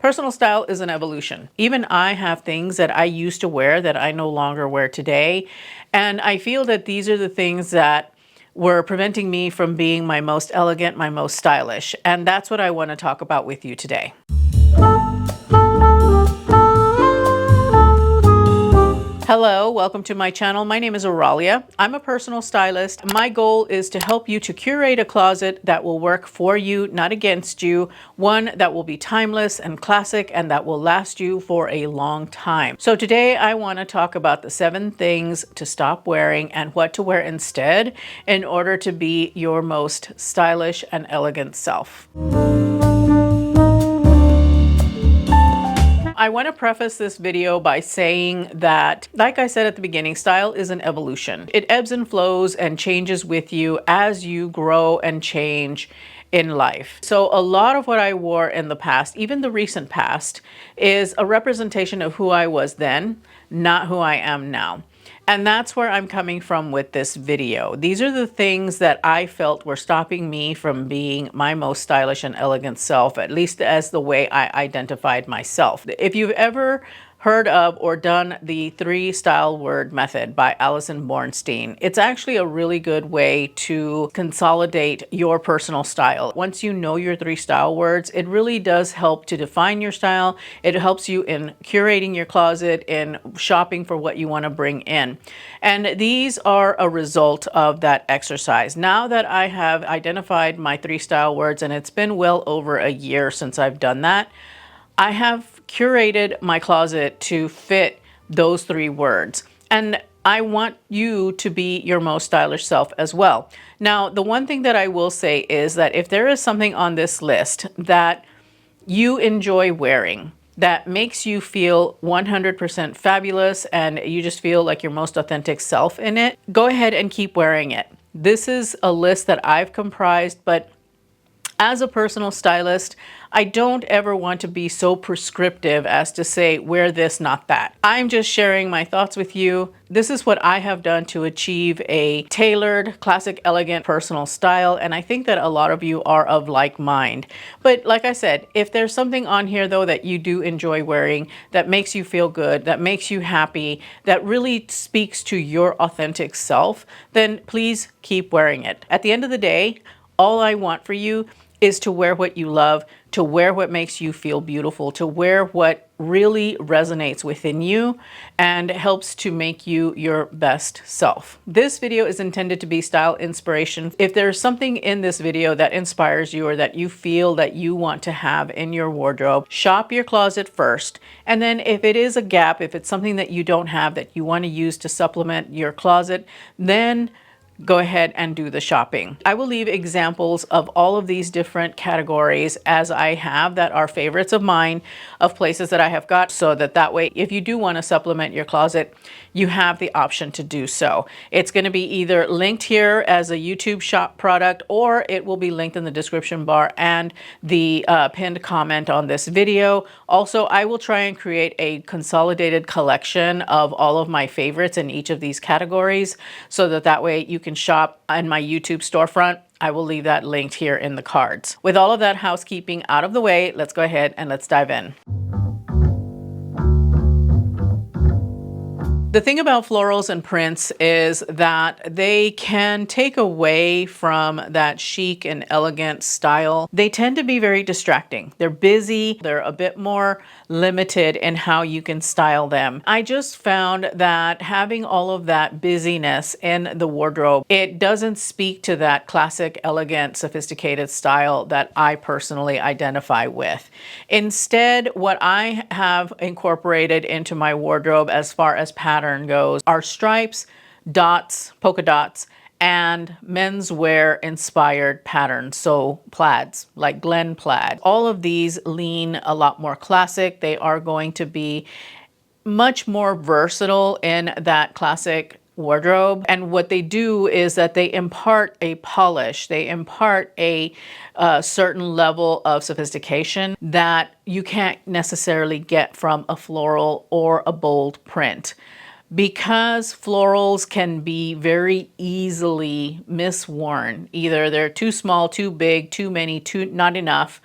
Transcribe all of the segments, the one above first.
Personal style is an evolution. Even I have things that I used to wear that I no longer wear today. And I feel that these are the things that were preventing me from being my most elegant, my most stylish. And that's what I want to talk about with you today. Hello, welcome to my channel. My name is Oralia. I'm a personal stylist. My goal is to help you to curate a closet that will work for you, not against you. One that will be timeless and classic and that will last you for a long time. So today I want to talk about the 7 things to stop wearing and what to wear instead in order to be your most stylish and elegant self. I want to preface this video by saying that, like I said at the beginning, style is an evolution. It ebbs and flows and changes with you as you grow and change in life. So a lot of what I wore in the past, even the recent past, is a representation of who I was then, not who I am now. And that's where I'm coming from with this video. These are the things that I felt were stopping me from being my most stylish and elegant self, at least as the way I identified myself. If you've ever heard of or done the 3 style word method by Alison Bornstein, it's actually a really good way to consolidate your personal style. Once you know your 3 style words, it really does help to define your style. It helps you in curating your closet, in shopping for what you want to bring in. And these are a result of that exercise. Now that I have identified my 3 style words, and it's been well over a year since I've done that, I have curated my closet to fit those 3 words. And I want you to be your most stylish self as well. Now, the one thing that I will say is that if there is something on this list that you enjoy wearing, that makes you feel 100% fabulous and you just feel like your most authentic self in it, go ahead and keep wearing it. This is a list that I've comprised, but as a personal stylist, I don't ever want to be so prescriptive as to say, wear this, not that. I'm just sharing my thoughts with you. This is what I have done to achieve a tailored, classic, elegant, personal style. And I think that a lot of you are of like mind. But like I said, if there's something on here though that you do enjoy wearing, that makes you feel good, that makes you happy, that really speaks to your authentic self, then please keep wearing it. At the end of the day, all I want for you is to wear what you love, to wear what makes you feel beautiful, to wear what really resonates within you and helps to make you your best self. This video is intended to be style inspiration. If there's something in this video that inspires you or that you feel that you want to have in your wardrobe, shop your closet first. And then if it is a gap, if it's something that you don't have that you want to use to supplement your closet, then go ahead and do the shopping. I will leave examples of all of these different categories as I have that are favorites of mine, of places that I have got, so that way if you do want to supplement your closet, you have the option to do so. It's going to be either linked here as a YouTube shop product, or it will be linked in the description bar and the pinned comment on this video. Also, I will try and create a consolidated collection of all of my favorites in each of these categories so that way you can shop in my YouTube storefront. I will leave that linked here in the cards. With all of that housekeeping out of the way, let's go ahead and let's dive in. The thing about florals and prints is that they can take away from that chic and elegant style. They tend to be very distracting. They're busy. They're a bit more limited in how you can style them. I just found that having all of that busyness in the wardrobe, it doesn't speak to that classic, elegant, sophisticated style that I personally identify with. Instead, what I have incorporated into my wardrobe as far as pattern goes are stripes, dots, polka dots, and menswear inspired patterns. So plaids, like Glen plaid. All of these lean a lot more classic. They are going to be much more versatile in that classic wardrobe. And what they do is that they impart a polish, they impart a certain level of sophistication that you can't necessarily get from a floral or a bold print. Because florals can be very easily misworn. Either they're too small, too big, too many, not enough.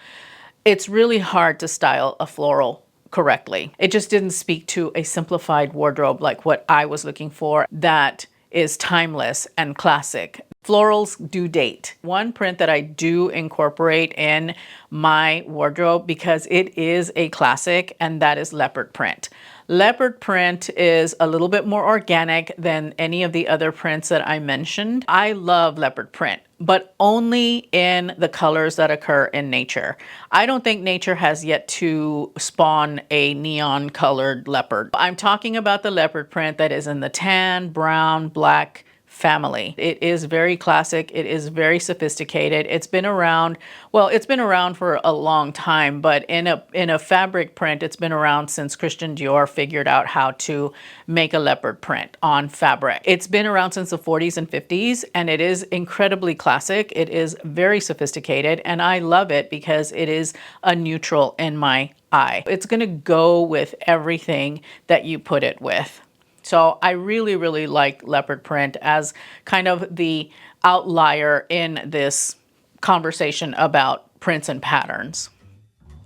It's really hard to style a floral correctly. It just didn't speak to a simplified wardrobe like what I was looking for that is timeless and classic. Florals do date. One print that I do incorporate in my wardrobe because it is a classic, and that is leopard print. Leopard print is a little bit more organic than any of the other prints that I mentioned. I love leopard print, but only in the colors that occur in nature. I don't think nature has yet to spawn a neon colored leopard. I'm talking about the leopard print that is in the tan, brown, black family. It is very classic. It is very sophisticated. It's been around, well, it's been around for a long time, but in a fabric print, it's been around since Christian Dior figured out how to make a leopard print on fabric. It's been around since the 40s and 50s, and it is incredibly classic. It is very sophisticated, and I love it because it is a neutral in my eye. It's going to go with everything that you put it with. So I really, really like leopard print as kind of the outlier in this conversation about prints and patterns.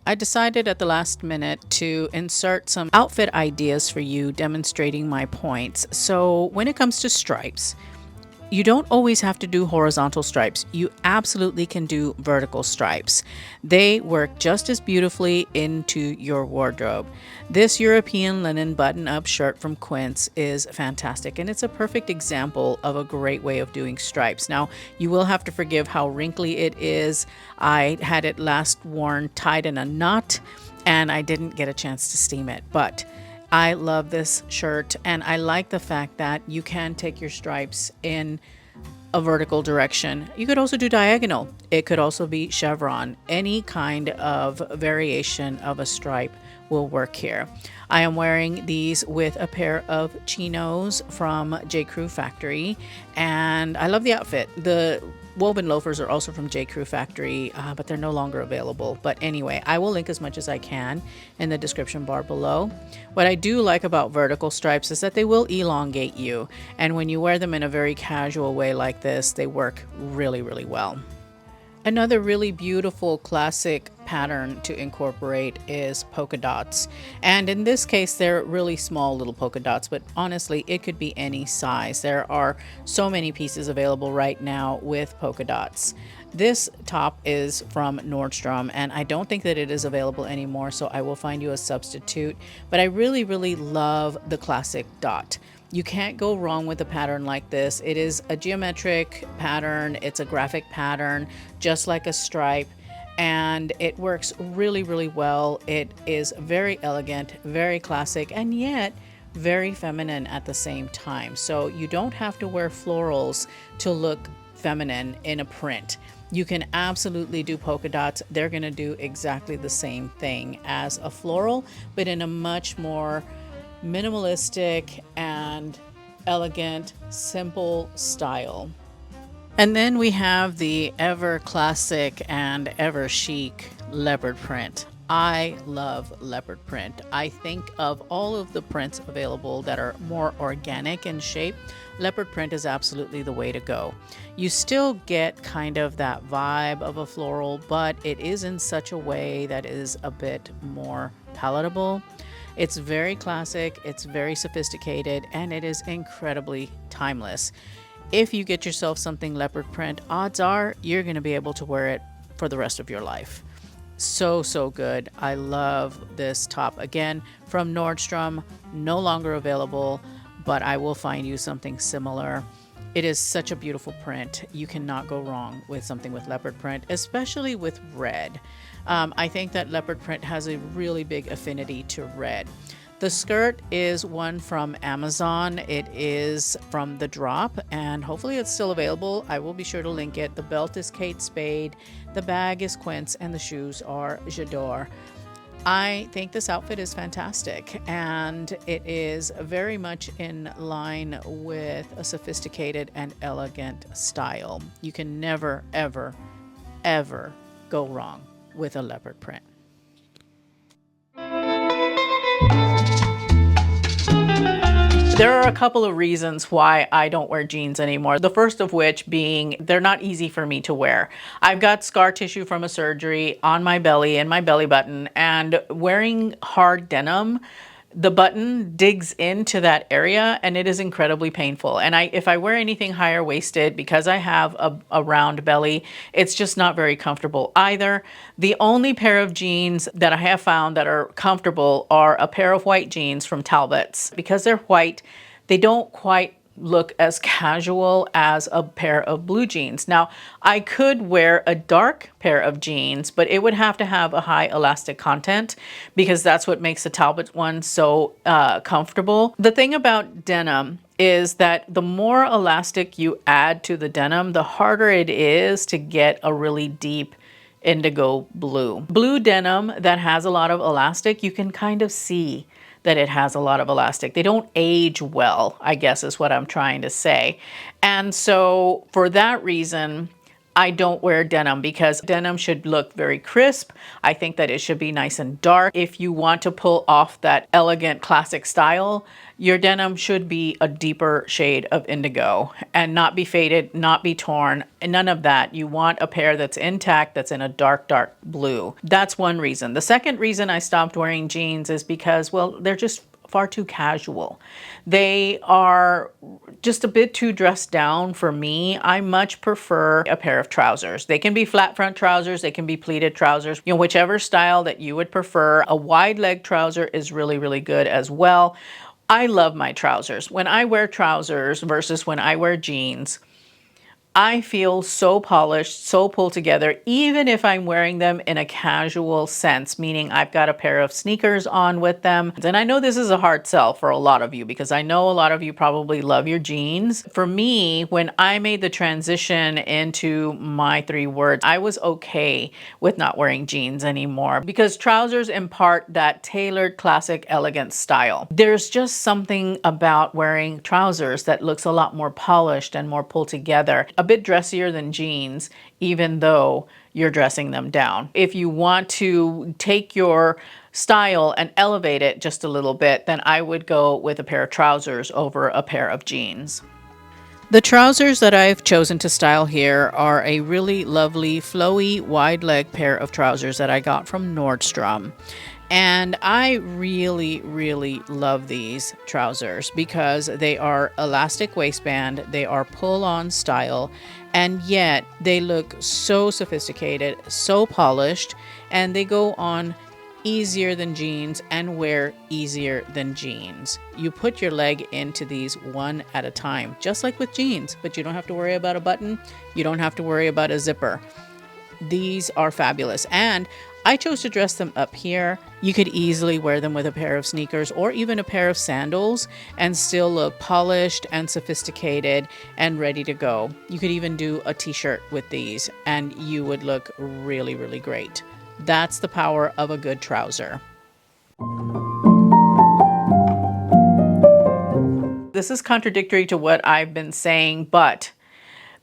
I decided at the last minute to insert some outfit ideas for you demonstrating my points. So when it comes to stripes, you don't always have to do horizontal stripes. You absolutely can do vertical stripes. They work just as beautifully into your wardrobe. This European linen button-up shirt from Quince is fantastic, and it's a perfect example of a great way of doing stripes. Now, you will have to forgive how wrinkly it is. I had it last worn tied in a knot, and I didn't get a chance to steam it, but I love this shirt, and I like the fact that you can take your stripes in a vertical direction. You could also do diagonal. It could also be chevron. Any kind of variation of a stripe will work here. I am wearing these with a pair of chinos from J. Crew Factory, and I love the outfit. The woven loafers are also from J. Crew Factory, but they're no longer available. But anyway, I will link as much as I can in the description bar below. What I do like about vertical stripes is that they will elongate you, and when you wear them in a very casual way like this, they work really, really well. Another really beautiful classic pattern to incorporate is polka dots. And in this case, they're really small little polka dots, but honestly, it could be any size. There are so many pieces available right now with polka dots. This top is from Nordstrom, and I don't think that it is available anymore, so I will find you a substitute. But I really, really love the classic dot. You can't go wrong with a pattern like this. It is a geometric pattern. It's a graphic pattern, just like a stripe, and it works really, really well. It is very elegant, very classic, and yet very feminine at the same time. So you don't have to wear florals to look feminine in a print. You can absolutely do polka dots. They're gonna do exactly the same thing as a floral, but in a much more minimalistic and elegant, simple style. And then we have the ever classic and ever chic leopard print. I love leopard print. I think of all of the prints available that are more organic in shape, leopard print is absolutely the way to go. You still get kind of that vibe of a floral, but it is in such a way that is a bit more palatable. It's very classic, it's very sophisticated, and it is incredibly timeless. If you get yourself something leopard print, odds are you're going to be able to wear it for the rest of your life. So, so good. I love this top. Again, from Nordstrom, no longer available, but I will find you something similar. It is such a beautiful print. You cannot go wrong with something with leopard print, especially with red. I think that leopard print has a really big affinity to red. The skirt is one from Amazon. It is from The Drop, and hopefully it's still available. I will be sure to link it. The belt is Kate Spade, the bag is Quince, and the shoes are J'adore. I think this outfit is fantastic, and it is very much in line with a sophisticated and elegant style. You can never, ever, ever go wrong with a leopard print. There are a couple of reasons why I don't wear jeans anymore. The first of which being they're not easy for me to wear. I've got scar tissue from a surgery on my belly and my belly button, and wearing hard denim, the button digs into that area and it is incredibly painful. And if I wear anything higher waisted, because I have a round belly, it's just not very comfortable either. The only pair of jeans that I have found that are comfortable are a pair of white jeans from Talbot's. Because they're white, they don't quite look as casual as a pair of blue jeans. Now, I could wear a dark pair of jeans, but it would have to have a high elastic content because that's what makes the Talbot one so comfortable. The thing about denim is that the more elastic you add to the denim, the harder it is to get a really deep indigo blue. Blue denim that has a lot of elastic, you can kind of see that it has a lot of elastic. They don't age well, I guess is what I'm trying to say. And so for that reason, I don't wear denim because denim should look very crisp. I think that it should be nice and dark. If you want to pull off that elegant classic style, your denim should be a deeper shade of indigo and not be faded, not be torn, and none of that. You want a pair that's intact, that's in a dark, dark blue. That's one reason. The second reason I stopped wearing jeans is because, well, they're just far too casual. They are just a bit too dressed down for me. I much prefer a pair of trousers. They can be flat front trousers, they can be pleated trousers, you know, whichever style that you would prefer. A wide leg trouser is really, really good as well. I love my trousers. When I wear trousers versus when I wear jeans, I feel so polished, so pulled together, even if I'm wearing them in a casual sense, meaning I've got a pair of sneakers on with them. And I know this is a hard sell for a lot of you because I know a lot of you probably love your jeans. For me, when I made the transition into my 3 words, I was okay with not wearing jeans anymore because trousers impart that tailored, classic, elegant style. There's just something about wearing trousers that looks a lot more polished and more pulled together. A bit dressier than jeans, even though you're dressing them down. If you want to take your style and elevate it just a little bit, then I would go with a pair of trousers over a pair of jeans. The trousers that I've chosen to style here are a really lovely, flowy, wide leg pair of trousers that I got from Nordstrom. And I really, really love these trousers because they are elastic waistband, they are pull-on style, and yet they look so sophisticated, so polished, and they go on easier than jeans and wear easier than jeans. You put your leg into these one at a time, just like with jeans, but you don't have to worry about a button, you don't have to worry about a zipper. These are fabulous, and I chose to dress them up here. You could easily wear them with a pair of sneakers or even a pair of sandals and still look polished and sophisticated and ready to go. You could even do a t-shirt with these and you would look really, really great. That's the power of a good trouser. This is contradictory to what I've been saying, but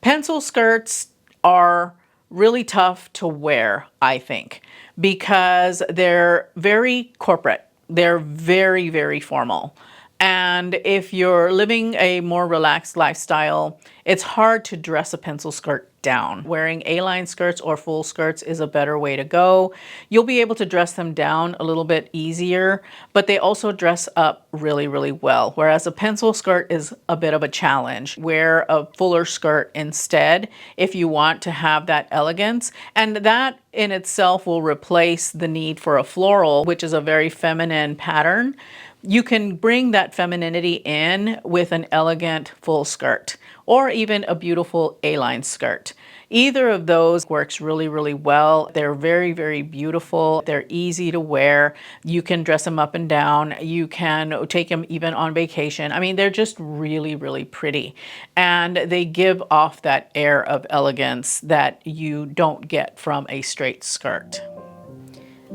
pencil skirts are really tough to wear, I think, because they're very corporate. They're very, very formal. And if you're living a more relaxed lifestyle, it's hard to dress a pencil skirt down. Wearing A-line skirts or full skirts is a better way to go. You'll be able to dress them down a little bit easier, but they also dress up really, really well. Whereas a pencil skirt is a bit of a challenge. Wear a fuller skirt instead if you want to have that elegance. And that in itself will replace the need for a floral, which is a very feminine pattern. You can bring that femininity in with an elegant full skirt or even a beautiful A-line skirt. Either of those works really, really well. They're very, very beautiful. They're easy to wear. You can dress them up and down. You can take them even on vacation. I mean, they're just really, really pretty. And they give off that air of elegance that you don't get from a straight skirt.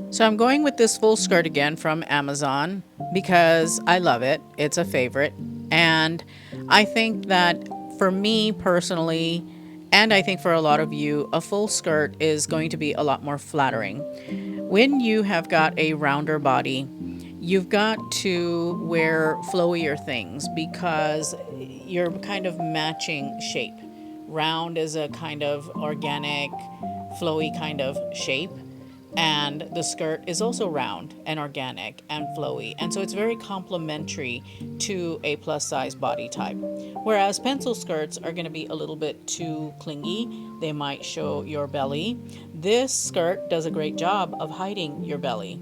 So I'm going with this full skirt again from Amazon because I love it. It's a favorite. And I think that for me personally, and I think for a lot of you, a full skirt is going to be a lot more flattering. When you have got a rounder body, You've got to wear flowier things because you're kind of matching shape. Round is a kind of organic, flowy kind of shape. And the skirt is also round and organic and flowy. And so it's very complementary to a plus size body type. Whereas pencil skirts are going to be a little bit too clingy. They might show your belly. This skirt does a great job of hiding your belly.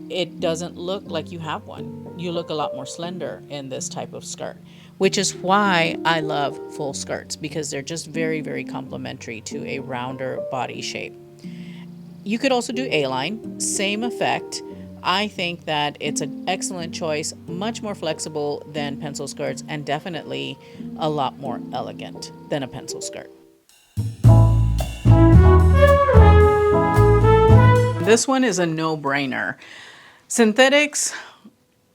It doesn't look like you have one. You look a lot more slender in this type of skirt, which is why I love full skirts, because they're just very, very complementary to a rounder body shape. You could also do A-line, same effect. I think that it's an excellent choice, much more flexible than pencil skirts, and definitely a lot more elegant than a pencil skirt. This one is a no-brainer. Synthetics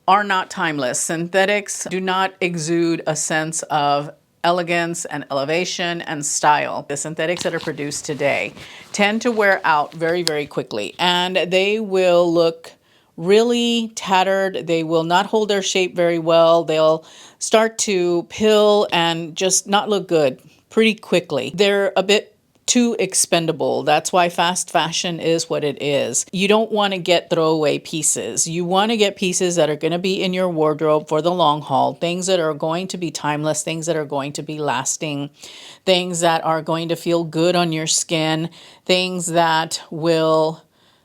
are not timeless. Synthetics do not exude a sense of elegance and elevation and style. The synthetics that are produced today tend to wear out very, very quickly, and they will look really tattered. They will not hold their shape very well. They'll start to pill and just not look good pretty quickly. They're a bit too expendable. That's why fast fashion is what it is. You don't want to get throwaway pieces. You want to get pieces that are going to be in your wardrobe for the long haul, things that are going to be timeless, things that are going to be lasting, things that are going to feel good on your skin, things that will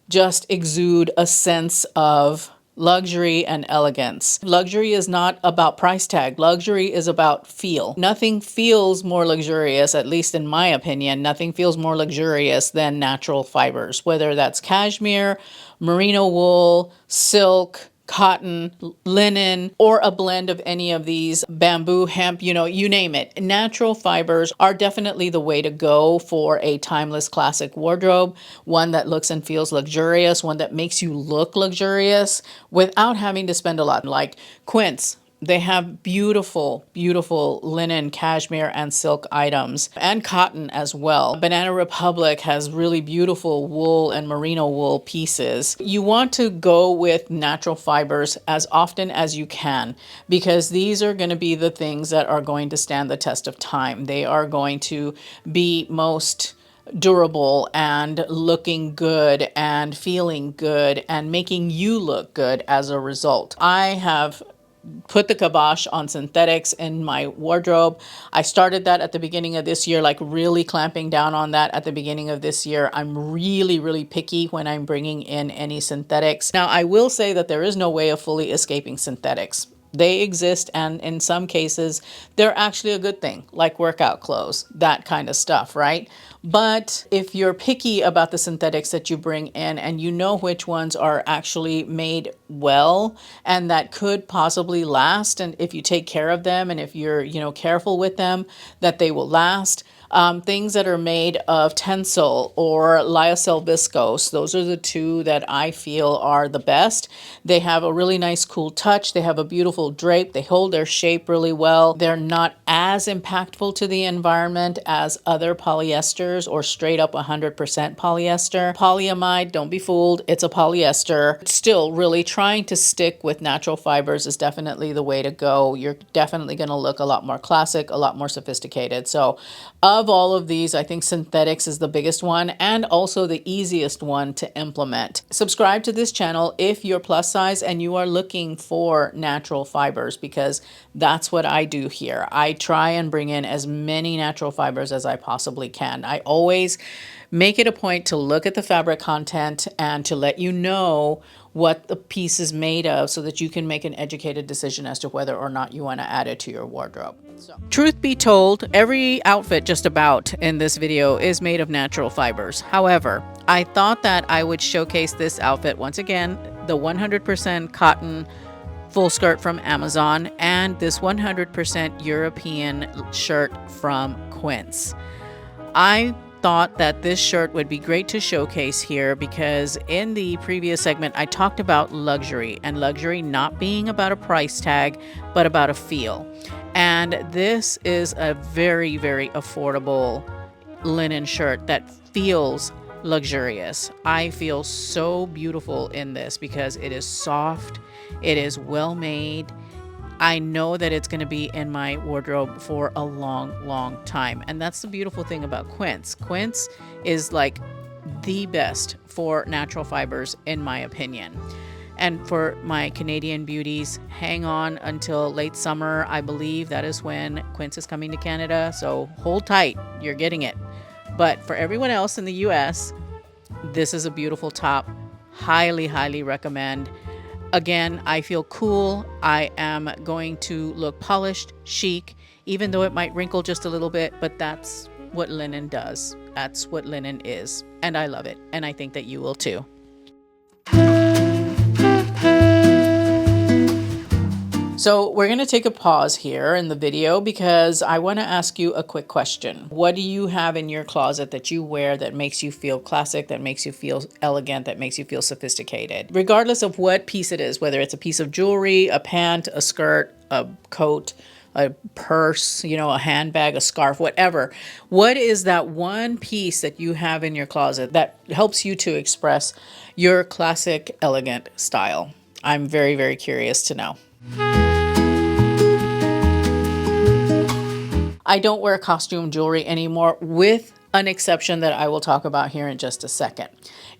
just exude a sense of luxury and elegance. Luxury is not about price tag. Luxury is about feel. Nothing feels more luxurious, at least in my opinion, nothing feels more luxurious than natural fibers, whether that's cashmere, merino wool, silk, cotton, linen, or a blend of any of these, bamboo, hemp, you name it. Natural fibers are definitely the way to go for a timeless classic wardrobe, one that looks and feels luxurious, one that makes you look luxurious without having to spend a lot. Like Quince, they have beautiful, beautiful linen, cashmere, and silk items, and cotton as well. Banana Republic has really beautiful wool and merino wool pieces. You want to go with natural fibers as often as you can, because these are going to be the things that are going to stand the test of time. They are going to be most durable and looking good and feeling good and making you look good as a result. I have put the kibosh on synthetics in my wardrobe. I started that at the beginning of this year, like really clamping down on that at the beginning of this year. I'm really, really picky when I'm bringing in any synthetics. Now, I will say that there is no way of fully escaping synthetics. They exist, and in some cases, they're actually a good thing, like workout clothes, that kind of stuff, right? But if you're picky about the synthetics that you bring in and you know which ones are actually made well and that could possibly last, and if you take care of them and if you're, careful with them, that they will last. Things that are made of Tencel or lyocell viscose, those are the two that I feel are the best. They have a really nice cool touch. They have a beautiful drape. They hold their shape really well. They're not as impactful to the environment as other polyesters or straight up 100% polyester. Polyamide, don't be fooled, it's a polyester. Still, really trying to stick with natural fibers is definitely the way to go. You're definitely going to look a lot more classic, a lot more sophisticated. So of all of these, I think synthetics is the biggest one and also the easiest one to implement. Subscribe to this channel if you're plus size and you are looking for natural fibers, because that's what I do here. I try and bring in as many natural fibers as I possibly can. I always make it a point to look at the fabric content and to let you know what the piece is made of so that you can make an educated decision as to whether or not you want to add it to your wardrobe. So, truth be told, every outfit just about in this video is made of natural fibers. However, I thought that I would showcase this outfit once again, the 100% cotton full skirt from Amazon and this 100% European shirt from Quince. I thought that this shirt would be great to showcase here because in the previous segment I talked about luxury, and luxury not being about a price tag but about a feel. And this is a very, very affordable linen shirt that feels luxurious. I feel so beautiful in this because it is soft, it is well made. I know that it's going to be in my wardrobe for a long, long time. And that's the beautiful thing about quince. Quince is like the best for natural fibers, in my opinion. And for my Canadian beauties, hang on until late summer. I believe that is when quince is coming to Canada. So hold tight, you're getting it. But for everyone else in the US, this is a beautiful top. Highly, highly recommend. Again, I feel cool. I am going to look polished, chic, even though it might wrinkle just a little bit, but that's what linen does. That's what linen is. And I love it. And I think that you will too. So we're going to take a pause here in the video because I want to ask you a quick question. What do you have in your closet that you wear that makes you feel classic, that makes you feel elegant, that makes you feel sophisticated? Regardless of what piece it is, whether it's a piece of jewelry, a pant, a skirt, a coat, a purse, a handbag, a scarf, whatever. What is that one piece that you have in your closet that helps you to express your classic, elegant style? I'm very, very curious to know. I don't wear costume jewelry anymore, with an exception that I will talk about here in just a second.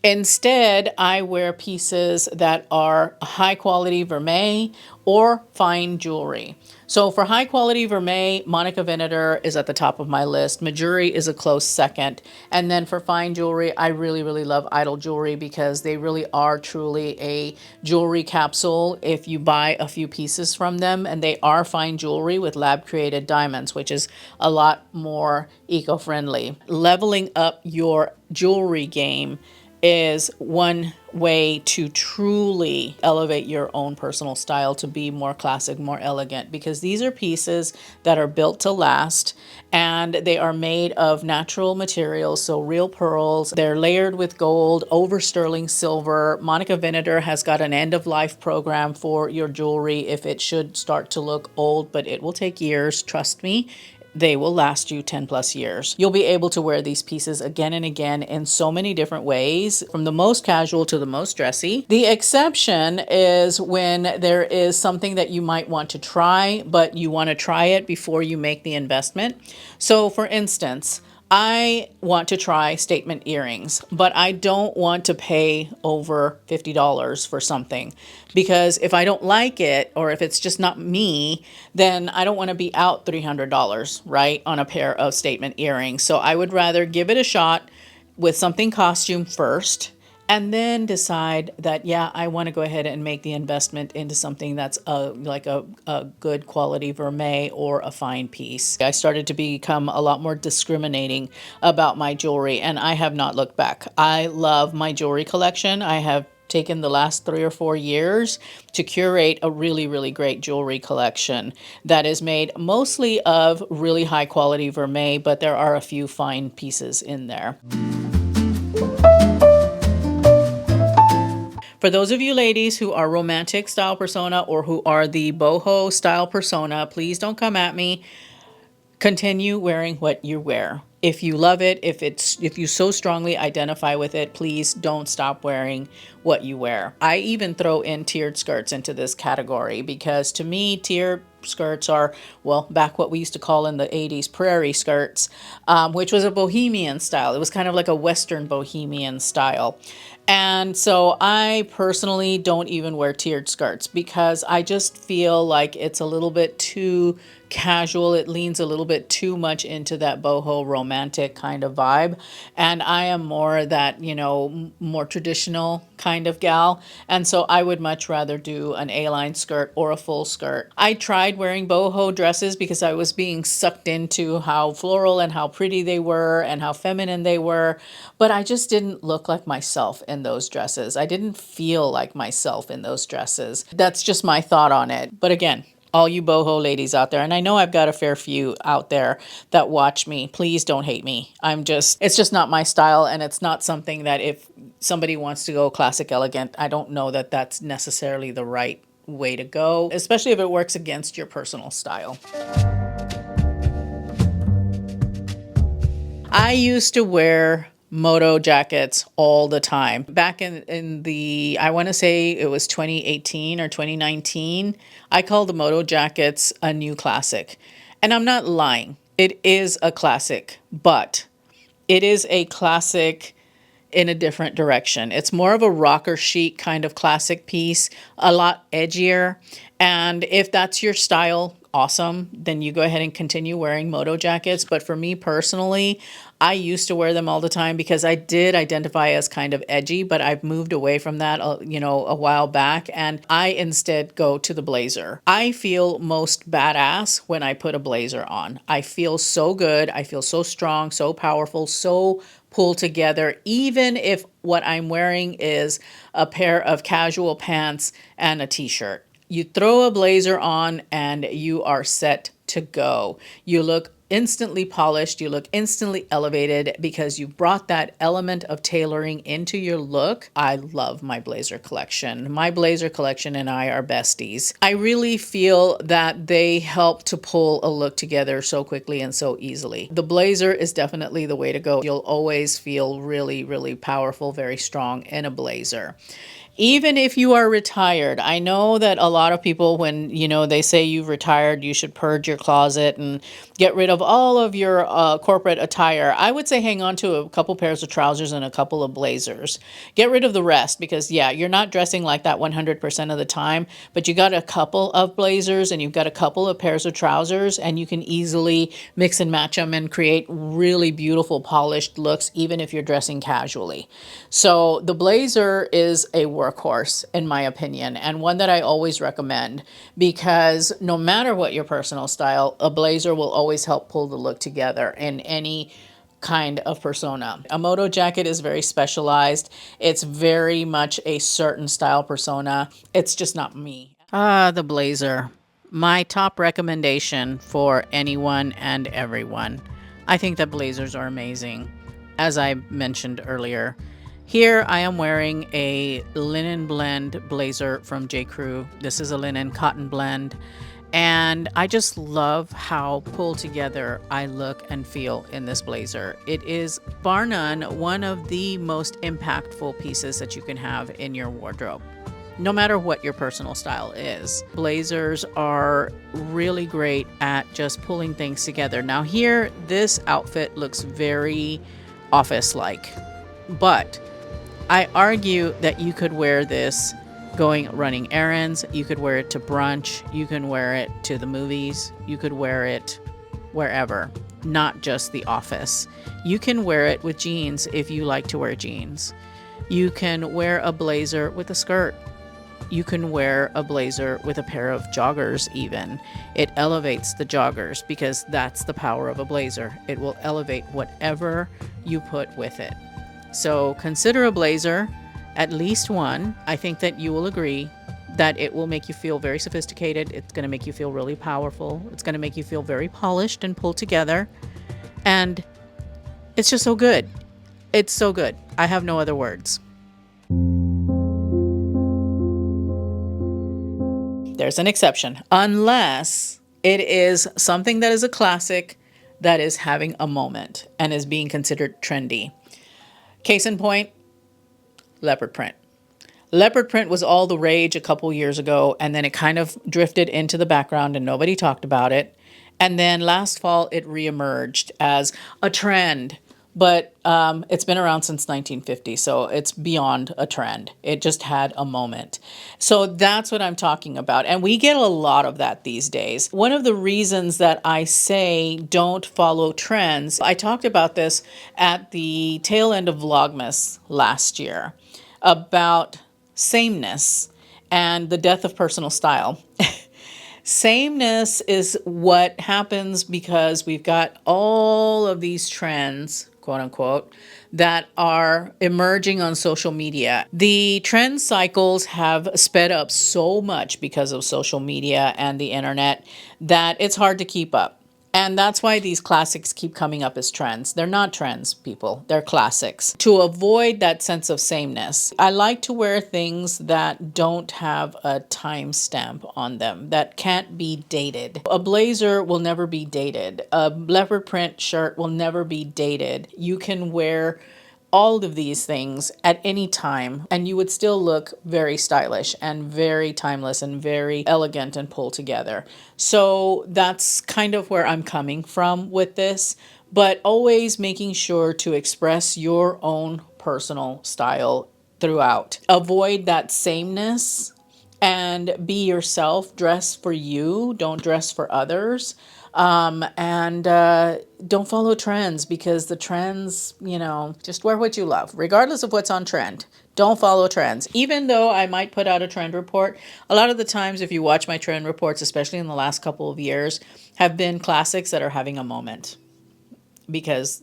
Instead, I wear pieces that are high quality vermeil or fine jewelry. So for high quality vermeil, Monica Vinader is at the top of my list. Majuri is a close second. And then for fine jewelry, I really, really love Idyl jewelry because they really are truly a jewelry capsule if you buy a few pieces from them. And they are fine jewelry with lab created diamonds, which is a lot more eco-friendly. Leveling up your jewelry game is one way to truly elevate your own personal style to be more classic, more elegant, because these are pieces that are built to last and they are made of natural materials, so real pearls. They're layered with gold over sterling silver. Monica Vinader has got an end of life program for your jewelry if it should start to look old, but it will take years, trust me. They will last you 10 plus years. You'll be able to wear these pieces again and again in so many different ways, from the most casual to the most dressy. The exception is when there is something that you might want to try, but you want to try it before you make the investment. So for instance, I want to try statement earrings, but I don't want to pay over $50 for something, because if I don't like it or if it's just not me, then I don't want to be out $300, right, on a pair of statement earrings. So I would rather give it a shot with something costume first, and then decide that, yeah, I want to go ahead and make the investment into something that's like a good quality vermeil or a fine piece. I started to become a lot more discriminating about my jewelry, and I have not looked back. I love my jewelry collection. I have taken the last 3 or 4 years to curate a really, really great jewelry collection that is made mostly of really high quality vermeil, but there are a few fine pieces in there. For those of you ladies who are romantic style persona or who are the boho style persona, please don't come at me. Continue wearing what you wear. If you love it, if you so strongly identify with it, please don't stop wearing what you wear. I even throw in tiered skirts into this category because to me, tiered skirts are, well, back what we used to call in the 80s prairie skirts, which was a bohemian style. It was kind of like a Western bohemian style. And so I personally don't even wear tiered skirts because I just feel like it's a little bit too casual. It leans a little bit too much into that boho romantic kind of vibe. And I am more that, more traditional kind of gal. And so I would much rather do an A-line skirt or a full skirt. I tried wearing boho dresses because I was being sucked into how floral and how pretty they were and how feminine they were. But I just didn't look like myself in those dresses. I didn't feel like myself in those dresses. That's just my thought on it. But again, all you boho ladies out there, and I know I've got a fair few out there that watch me, please don't hate me. It's just not my style, and it's not something that if somebody wants to go classic elegant, I don't know that that's necessarily the right way to go, especially if it works against your personal style. I used to wear moto jackets all the time. Back in the, I want to say it was 2018 or 2019, I call the moto jackets a new classic. And I'm not lying. It is a classic, but it is a classic in a different direction. It's more of a rocker chic kind of classic piece, a lot edgier. And if that's your style, awesome, then you go ahead and continue wearing moto jackets. But for me personally, I used to wear them all the time because I did identify as kind of edgy, but I've moved away from that, a while back. And I instead go to the blazer. I feel most badass when I put a blazer on. I feel so good. I feel so strong, so powerful, so pull together, even if what I'm wearing is a pair of casual pants and a t-shirt. You throw a blazer on and you are set to go. You look instantly polished, you look instantly elevated because you brought that element of tailoring into your look. I love my blazer collection. My blazer collection and I are besties. I really feel that they help to pull a look together so quickly and so easily. The blazer is definitely the way to go. You'll always feel really, really powerful, very strong in a blazer. Even if you are retired, I know that a lot of people, when they say you've retired, you should purge your closet and get rid of all of your corporate attire. I would say hang on to a couple pairs of trousers and a couple of blazers. Get rid of the rest because, yeah, you're not dressing like that 100% of the time, but you got a couple of blazers and you've got a couple of pairs of trousers, and you can easily mix and match them and create really beautiful polished looks, even if you're dressing casually. So the blazer is a workhorse, in my opinion, and one that I always recommend because no matter what your personal style, a blazer will always help pull the look together in any kind of persona. A moto jacket is very specialized. It's very much a certain style persona. It's just not me. The blazer. My top recommendation for anyone and everyone. I think that blazers are amazing. As I mentioned earlier, here I am wearing a linen blend blazer from J. Crew. This is a linen cotton blend. And I just love how pulled together I look and feel in this blazer. It is, bar none, one of the most impactful pieces that you can have in your wardrobe, no matter what your personal style is. Blazers are really great at just pulling things together. Now here, this outfit looks very office-like, but I argue that you could wear this running errands. You could wear it to brunch. You can wear it to the movies. You could wear it wherever, not just the office. You can wear it with jeans if you like to wear jeans. You can wear a blazer with a skirt. You can wear a blazer with a pair of joggers even. It elevates the joggers because that's the power of a blazer. It will elevate whatever you put with it. So consider a blazer, at least one. I think that you will agree that it will make you feel very sophisticated. It's going to make you feel really powerful. It's going to make you feel very polished and pulled together. And it's just so good. It's so good. I have no other words. There's an exception, unless it is something that is a classic that is having a moment and is being considered trendy. Case in point, leopard print. Leopard print was all the rage a couple years ago, and then it kind of drifted into the background and nobody talked about it. And then last fall, it reemerged as a trend. But it's been around since 1950, so it's beyond a trend. It just had a moment. So that's what I'm talking about. And we get a lot of that these days. One of the reasons that I say don't follow trends, I talked about this at the tail end of Vlogmas last year about sameness and the death of personal style. Sameness is what happens because we've got all of these trends, quote unquote, that are emerging on social media. The trend cycles have sped up so much because of social media and the internet that it's hard to keep up. And that's why these classics keep coming up as trends. They're not trends, people. They're classics. To avoid that sense of sameness, I like to wear things that don't have a timestamp on them, that can't be dated. A blazer will never be dated. A leopard print shirt will never be dated. You can wear all of these things at any time and you would still look very stylish and very timeless and very elegant and pulled together. So that's kind of where I'm coming from with this, but always making sure to express your own personal style throughout. Avoid that sameness and be yourself. Dress for you, don't dress for others. And don't follow trends, because the trends, just wear what you love, regardless of what's on trend. Don't follow trends. Even though I might put out a trend report, a lot of the times, if you watch my trend reports, especially in the last couple of years, have been classics that are having a moment, because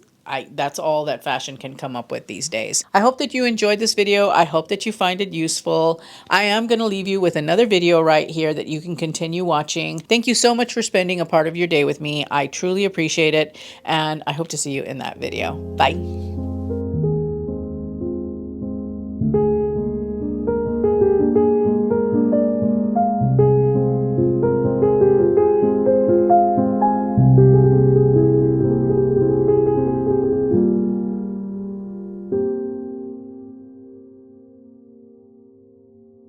that's all that fashion can come up with these days. I hope that you enjoyed this video. I hope that you find it useful. I am going to leave you with another video right here that you can continue watching. Thank you so much for spending a part of your day with me. I truly appreciate it, and I hope to see you in that video. Bye.